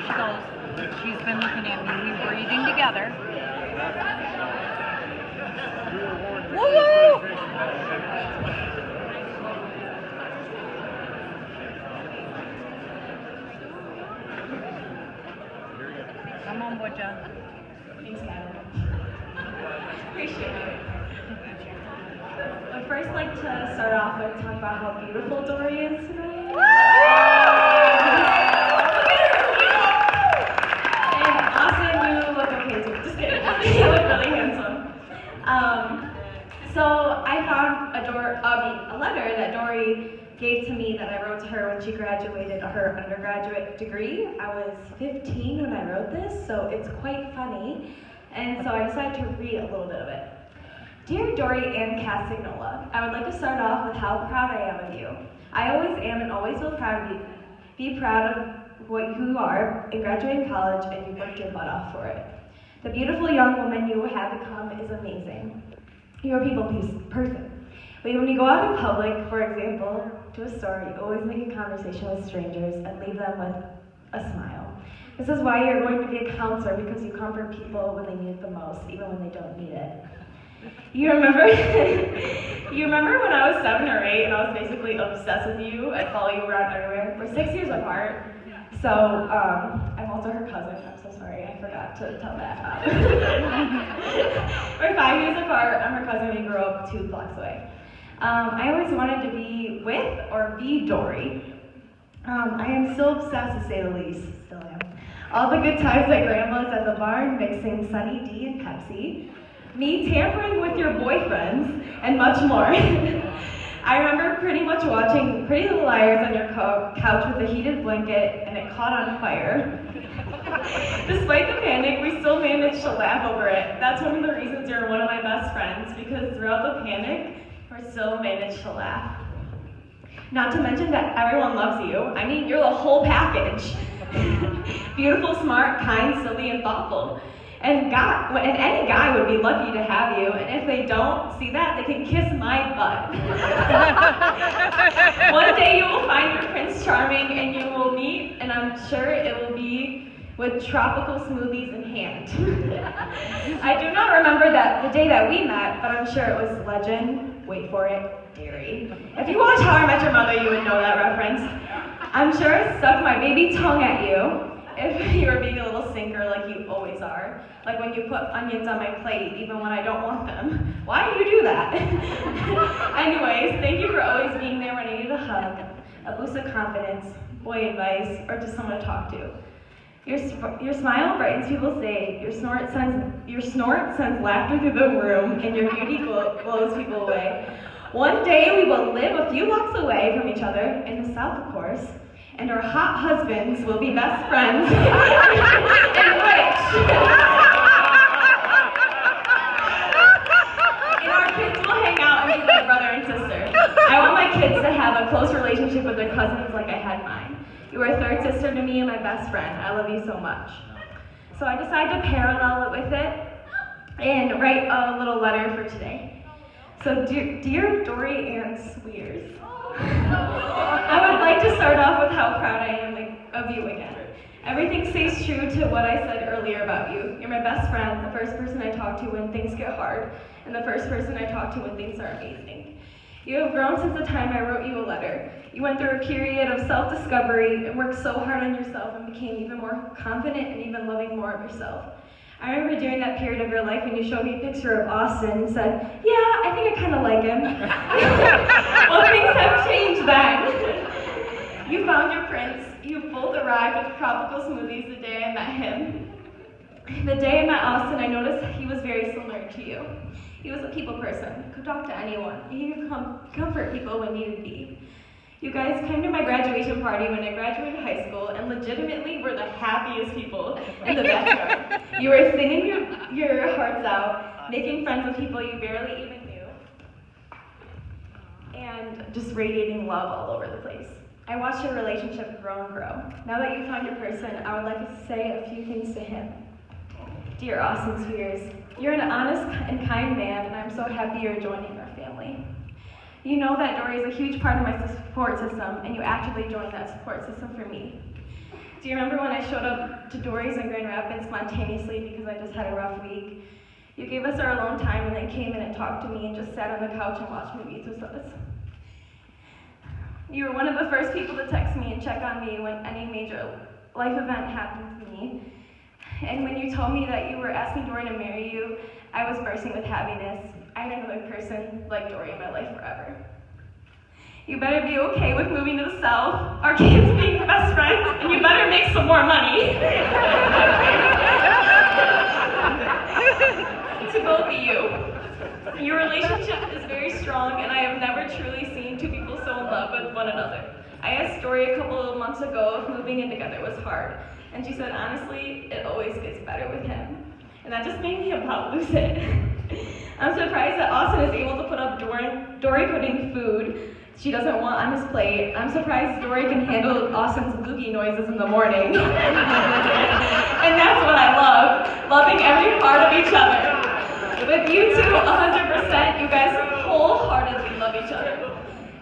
She goes, she's been looking at me. We were eating together. Woo! Come on, Butcha. Thanks, Madam. Appreciate it. I'd first like to start off with talking about how beautiful Dori is today. And Austin, you look okay too. Just kidding. You look really handsome. So I found a letter that Dori gave to me that I wrote to her when she graduated her undergraduate degree. I was 15 when I wrote this, so it's quite funny. And so I decided to read a little bit of it. Dear Dori and Castignola, I would like to start off with how proud I am of you. I always am and always will proud of you. Be proud of who you are in graduating college, and you worked your butt off for it. The beautiful young woman you have become is amazing. You're a people person. But when you go out in public, for example, to a store, you always make a conversation with strangers and leave them with a smile. This is why you're going to be a counselor, because you comfort people when they need it the most, even when they don't need it. You remember when I was 7 or 8 and I was basically obsessed with you and follow you around everywhere? We're 6 years apart, so I'm also her cousin. I'm so sorry, I forgot to tell that. We're 5 years apart. I'm her cousin. We grew up 2 blocks away. I always wanted to be with or be Dori. I am still obsessed, to say the least. Still am. All the good times at Grandma's at the barn, mixing Sunny D and Pepsi. Me tampering with your boyfriends, and much more. I remember pretty much watching Pretty Little Liars on your couch with a heated blanket, and it caught on fire. Despite the panic, we still managed to laugh over it. That's one of the reasons you're one of my best friends, because throughout the panic, we still managed to laugh. Not to mention that everyone loves you. I mean, you're the whole package. Beautiful, smart, kind, silly, and thoughtful. And any guy would be lucky to have you, and if they don't see that, they can kiss my butt. One day you will find your Prince Charming, and you will meet, and I'm sure it will be with tropical smoothies in hand. I do not remember the day that we met, but I'm sure it was legend, wait for it, Dairy. If you watch How I Met Your Mother, you would know that reference. I'm sure I stuck my baby tongue at you, if you were being a little sinker like you always are. Like when you put onions on my plate, even when I don't want them. Why do you do that? Anyways, thank you for always being there when I needed a hug, a boost of confidence, boy advice, or just someone to talk to. Your smile brightens people's day, your snort sends laughter through the room, and your beauty blows people away. One day we will live a few blocks away from each other, in the South of course, and our hot husbands will be best friends. And our kids will hang out and be like brother and sister. I want my kids to have a close relationship with their cousins like I had mine. You are a third sister to me and my best friend. I love you so much. So I decided to parallel it with it and write a little letter for today. So dear Dori and Swears, I would like to start off with how proud I am of you again. Everything stays true to what I said earlier about you. You're my best friend, the first person I talk to when things get hard, and the first person I talk to when things are amazing. You have grown since the time I wrote you a letter. You went through a period of self-discovery and worked so hard on yourself and became even more confident and even loving more of yourself. I remember during that period of your life when you showed me a picture of Austin and said, yeah, I think I kind of like him. Well, things have changed then. You found your prince. You both arrived with tropical smoothies the day I met him. The day I met Austin, I noticed he was very similar to you. He was a people person, could talk to anyone. He could comfort people when needed be. You guys came to my graduation party when I graduated high school and legitimately were the happiest people in the backyard. You were singing your hearts out, making friends with people you barely even knew, and just radiating love all over the place. I watched your relationship grow and grow. Now that you found your person, I would like to say a few things to him. Dear Austin Spears, you're an honest and kind man, and I'm so happy you're joining our family. You know that Dori is a huge part of my support system, and you actively joined that support system for me. Do you remember when I showed up to Dori's in Grand Rapids spontaneously because I just had a rough week? You gave us our alone time and then came in and talked to me and just sat on the couch and watched movies with us. You were one of the first people to text me and check on me when any major life event happened to me. And when you told me that you were asking Dori to marry you, I was bursting with happiness. I had another person like Dori in my life forever. You better be okay with moving to the South, our kids being best friends, and you better make some more money. To both of you, your relationship is very strong, and I have never truly seen two people so in love with one another. I asked Dori a couple of months ago if moving in together was hard, and she said, honestly, it always gets better with him. And that just made me about lose it. I'm surprised that Austin is able to put up Dori putting food she doesn't want on his plate. I'm surprised Dori can handle Austin's boogie noises in the morning. And that's what I love, loving every part of each other. With you two, 100%, you guys wholeheartedly love each other.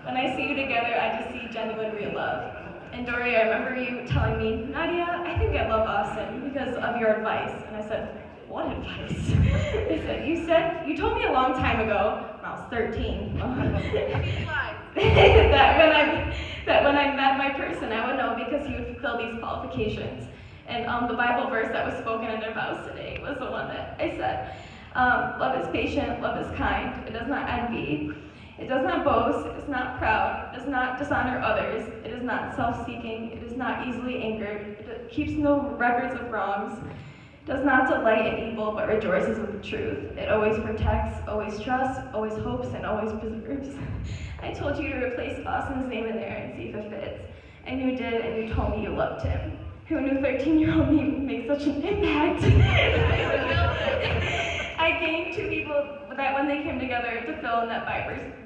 When I see you together, I just see genuine real love. And Dori, I remember you telling me, Nadia, I think I love Austin because of your advice. And I said, what advice? You told me a long time ago, when I was 13, that when I met my person, I would know because he would fulfill these qualifications. And the Bible verse that was spoken in their vows today was the one that I said. Love is patient, love is kind, it does not envy, it does not boast, it is not proud, it does not dishonor others, it is not self-seeking, it is not easily angered, it keeps no records of wrongs, does not delight in evil, but rejoices with the truth. It always protects, always trusts, always hopes, and always preserves. I told you to replace Austin's name in there and see if it fits. And you did, and you told me you loved him. Who knew 13-year-old me would make such an impact? I gained two people that when they came together to fill in that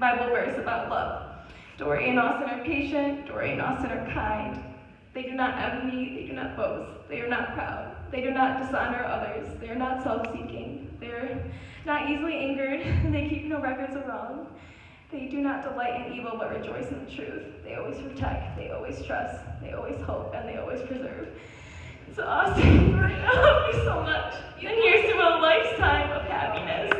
Bible verse about love. Dori and Austin are patient, Dori and Austin are kind. They do not envy, they do not boast, they are not proud. They do not dishonor others, they are not self-seeking. They are not easily angered, they keep no records of wrong. They do not delight in evil, but rejoice in the truth. They always protect, they always trust, they always hope, and they always preserve. So Austin, I love you so much. And here's to a lifetime of happiness.